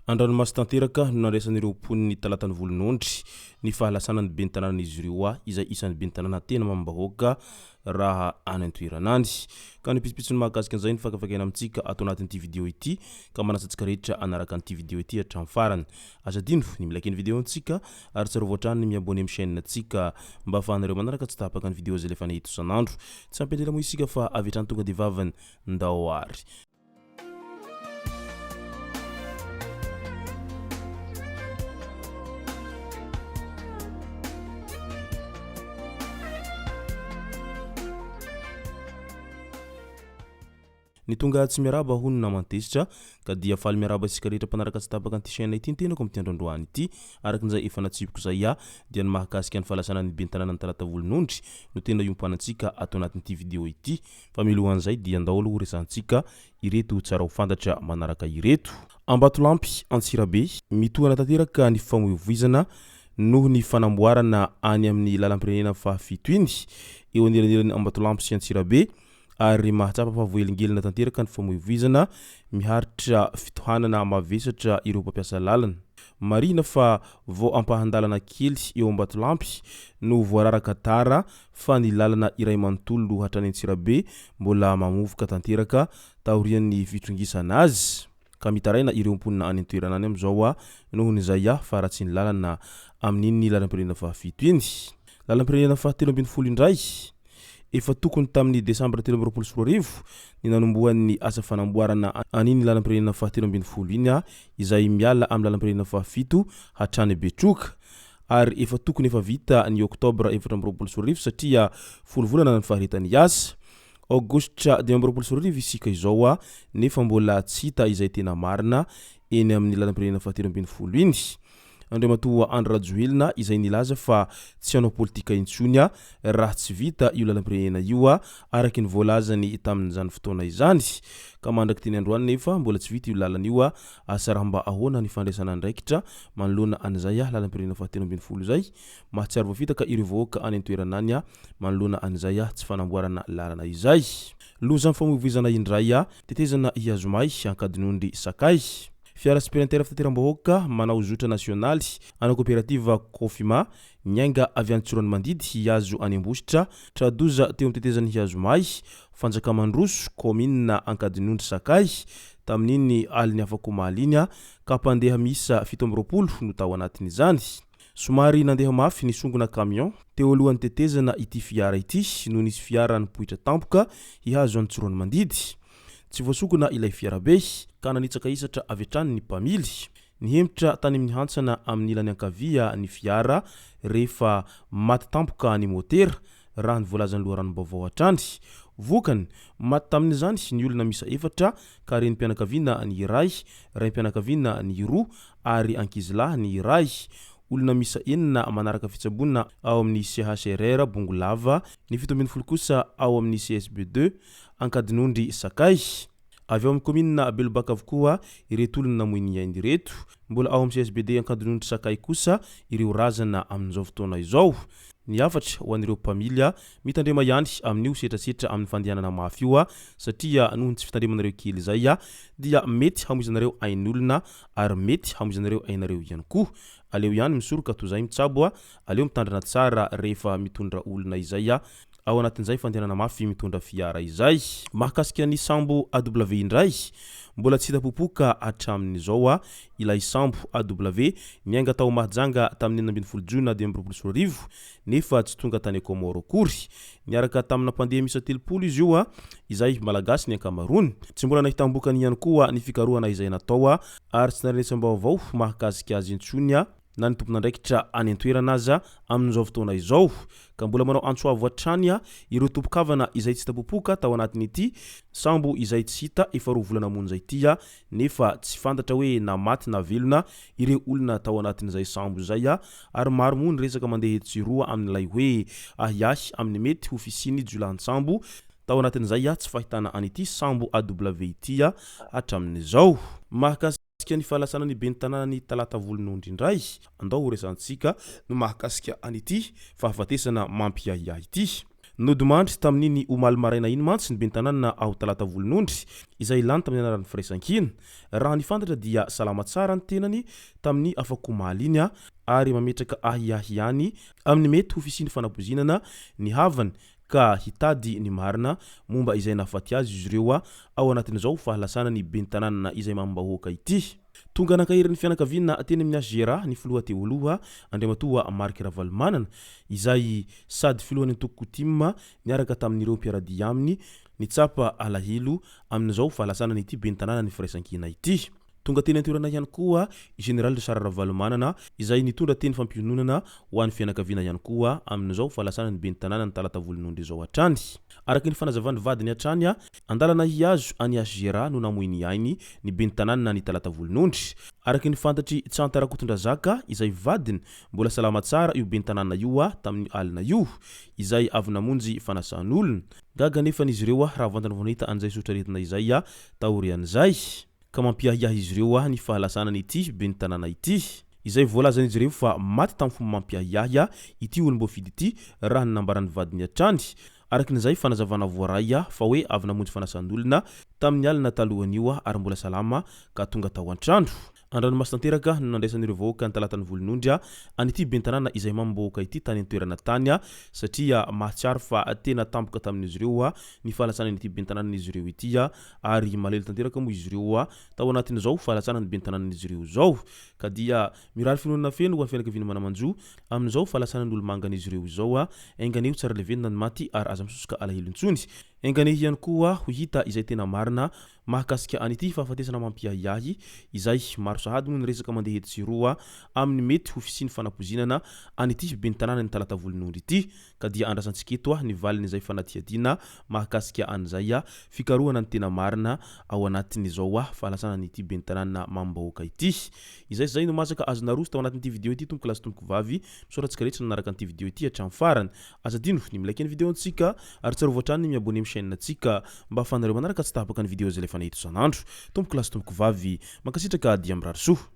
Andranomasy tanteraka no nandraisan'ireo poniny talatany volonondry ny fahalasana ny ben'ny tanàna izy ireo izay isan'ny ben'ny tanàna tena mambahoaka raha any an-toeranany. Ka ny pitsopitsony mahakasika an'izay ny fakafakena amintsika atao anatin'ity vidéo ity ka manasantsika rehetra anaraka an'ity vidéo ity hatramin'ny farany. Asa dino ny milaiky ny vidéo antsika ary tsara voatrany ny miabone amin'ny chaîne antsika mba ahafahanareo manaraka tsy tapaka ny vidéo zay lefa nahita isan'andro. Tsy ampelera moa isika fa avy hatrany tonga de vavany ndao ary. Ny tonga tsy miaraba hono na mantesitra ka dia faly miaraba isika rehetra mpanaraka tsy tapaka an'ity chaîne ity tenako amin'ity androandroany ity arakin'izay efa natsipiko zay dia ny mahakasika ny fahalasana ny ben'ny tanàna ny talata volonondry no tena iompanantsika atao anatin'ity vidéo ity fa milohan'izay dia andao aloha resantsika ireto tsara ho fantatra manaraka ireto. Ambatolampy Antsirabe mitohana tanteraka ny famoivoizana noho ny fanamboarana any amin'ny lalam-pirenena fahafito iny eo anelanelan'ny Ambatolampy sy Antsirabe ary mahatsapa fa voelingelina tanteraka ny famoivoizana miharitra fitohanana mavesatra ireo mpampiasa lalana. Marina fa vao ampahandalana kely eo Ambatolampy no voararaka tara fa ny lalana iray manontolo hatrany Antsirabe mbola mamovoka tanteraka taorian'ny fitrongisana azy. Ka mitaraina ireo mponina any an-toerana any am'izao noho nyzay fa ratsy ny lalana amin'iny lalam-pirenena fahafito iny. Lalam-pirenena fahatelo ambin'ny folo indray efa tokony tamin'ny Desambra 2024 ny nanombohan'ny asa fanamboarana an'iny lalam-pirenena fahatelo ambin'ny folo iny izay miala amin'ny lalam-pirenena fahafito hatrany Betroka ary efa tokony efa vita ny Oktobra 2024 satria folo volana ny faharetany asa. Aogositra 2024 isika izao nefa mbola tsy hita izay tena marina eny amin'ny lalam-pirenena fahatelo ambin'ny folo iny. Andriamatoa Andry Rajoelina izay nilaza fa tsy hanao politika intsony raha tsy vita io lalam-pirenena io araky ny voalazany tamin'izany fotoana izany. Ka mandraky teny androany nefa mbola tsy vita io lalana io asa raha mba ahoana ny fandraisana andraikitra manoloana an'izay lalam-pirenena fahatelo ambin'ny folo zay mahatsiaro voafitaka ireo vahoaka any an-toerana any manoloana an'izay tsy fanamboarana lalana izay. Loza ny famoivoizana indray tetezana hiazomay ankadinondry sakay. Fiara supplémentaire fitateram-bahoaka manao zotra nasionaly ana coopérative Kofima niainga avy any Tsorony Mandidy hiazo any Ambositra tradoza teo amtetezany hiazomay fanjakamandroso commune ankadinondry sakay tamin'iny aliny afako maliny ka mpandeha misa 720 no tao anatin'izany. Somary nandeha mafy ny songona camion teo alohan'ny tetezana ity fiara ity no nisy fiara nipoitra tampoka hihazo any Tsorony Mandidy. Tsy voasokona ilay fiarabe ka nanitsaka isatra avy hatrany ny mpamily. Nihemitra tany amin'ny hantsana amin'ny ilany ankavia ny fiara rehefa maty tampoka ny motera raha ny voalazany loharanom-baovao hatrany. Vokany maty tamin'izany ny olona misa efatra ka reny mpianakaviana ny iray, raim-pianakaviana ny roa ary ankizilahy ny iray. Olona misa enina manaraka fitsabona ao amin'ny CHRR Bongolava, ny 17 kosa ao amin'ny CSB2 ankadinondry sakay. Avy ao amin'ny commune Belobaka avokoa ireto olona namoiny ainy ireto. Mbola ao amin'ny CSBD ankadinondry sakay kosa ireo razana amin'izao fotoana izao. Ny afatra ho an'ireo mpamilya mitandrema ihany amin'io setrasetra amin'ny fandehanana mafy io satria noho ny tsy fitandremanareo kely zay dia mety hamoizanareo ain'olona ary mety hamoizanareo ainareo ihany koa. Aleo ihany misoroka toy izay mitsabo aleo mitandrina tsara rehefa mitondra olona izay ao anatin'izay fandehanana mafy mitondra fiara izay. Mahakasika ny sambo AW indray mbola tsy hita popoka hatramin'izao ilay sambo AW niainga tao mahajanga tamin'ny 12 Jona 2024 nefa tsy tonga tany Komoro akory. Niaraka tamina mpandeha misa 30 izy io izay malagasy ny ankamaroany. Tsy mbola nahitam-bokany ihany koa ny fikarohana izay natao ary tsy narehetsambaovao mahakasika azy intsony na ny tompon'andraikitra any an-toerana aza amin'izao fotoana izao. Ka mbola manao antsoavo hatrany ireo tompo-kavana izay tsy hita popoka tao anatin'ity sambo izay tsy hita efa roa volana monja ity nefa tsy fantatra hoe na maty na velona ireo olona tao anatin'izay sambo zay ary maro moa ny resaka mandeha etsiroa amin'ilay hoe ahiahy amin'ny mety ofisiny Jolany sambo tao anatin'izay tsy fahitana an'ity sambo AW ity hatramin'izao. Mahakasika ny fahalasana ny ben'ny tanàna ny talata volonondry indray andao resantsika no mahakasika an'ity fahafatesana mampiahiahy ity. nodimandry tamin'iny omaly maraina iny mantsy ny bentanana ao talata volonondry izay lany tamin'ny anaran'ny firaisankina raha nifantatra dia salama tsara ny tenany tamin'ny afaka omaly iny ary mametraka ahiahiany amin'ny mety ho fisiany fanapozinana ny havany ka hitady ny marina momba izay nafaty azy izy ireo ao anatin'izao fahalasana ny bentanana izay mambahoaka ity tonga nankaherin'ny fianakaviana teny amin'ny Gera ny filoha teo aloha Andriamatoa Marky Ravalomanana izay sady filohan'ny Antokotimma niaraka tamin'ireo mpiaradia aminy nitsapa alahelo amin'izao fahalasana nyity bentanana ny firaisankina ity. Tonga teny antoerana ihany koa Général de Sara Ravalomanana izay nitondra teny fampiononana ho an'ny fianakaviana ihany koa amin'izao fahalasana ny bentanana ny talata volonondry izao hatrany. Araky ny fanazavany vadiny hatrany andalana hiazo any Gera no namoiny ainy ny bentanana ny talata volonondry. Araky ny fantatry Tsantarakotondra zaka izay vadiny mbola salama tsara io bentanana io tamin'ny alina io izay avy namonjy fanasan'olona. Gaga nefa izy ireo raha vantany vonita an'izay sotraretina izay taorian'izay. Ka mampiahiahy izy ireo ny fahalasana n'ity bentanana ity izay voalazan'izy ireo fa maty tamin'ny fomba mampiahiahy ity olom-boafidy ity raha nambaran'ny vadiny hatrany. Arakin'izay fanazavana voaray fa hoe avy namonjy fanasan'olona tamin'ny alina talohan'io ary mbola salama ka tonga tao an-trano. Andranomasina tanteraka no nandraisan'ireo vahoaka ny talatany volonondry an'ity bentanana izay mamboaka ity tany an-toerana tany satria mahatsiaro fa tena tampoka tamin'izy ireo ny fahalasana n'ity bentanan'izy ireo ity ary malelo tanteraka moa izy ireo tao anatin'izao fahalasana ny bentanan'izy ireo zao ka dia mirary finoana feno ho an'ny fianakaviana manamanjo amin'izao fahalasana n'olo mangan'izy ireo zao enganeo tsara levenina ny maty ary aza misosoka alahelo intsony. Enganehy ihany koa ho hita izay tena marina mahakasika an'ity fahafatesana mampiahiahy izay maro sahady moa ny resaka mandeha etsiroa amin'ny mety ho fisiany fanapozinana an'ity bentanana ny talata volonondry ity ka dia andrasantsika eto ny valiny izay fanatiadiana mahakasika an'izay fikarohana ny tena marina ao anatin'izao fahalasana n'ity bentanana mambahoaka ity. Izay zay no masaka azona roso tao anatin'ity vidéo ity tompoko lasy tompoko vavy misoratsika rehetra nanaraka an'ity vidéo ity hatramin'ny farany. Aza dino ny milike ny vidéo antsika ary tsara voatrany ny Abonneo Chaine antsika mba ahafahanareo manaraka tsy tapaka ny vidéo zay lefa nahito isan'andro. Tompoko lasy tompoko vavy mankasitraka dia mirary soa.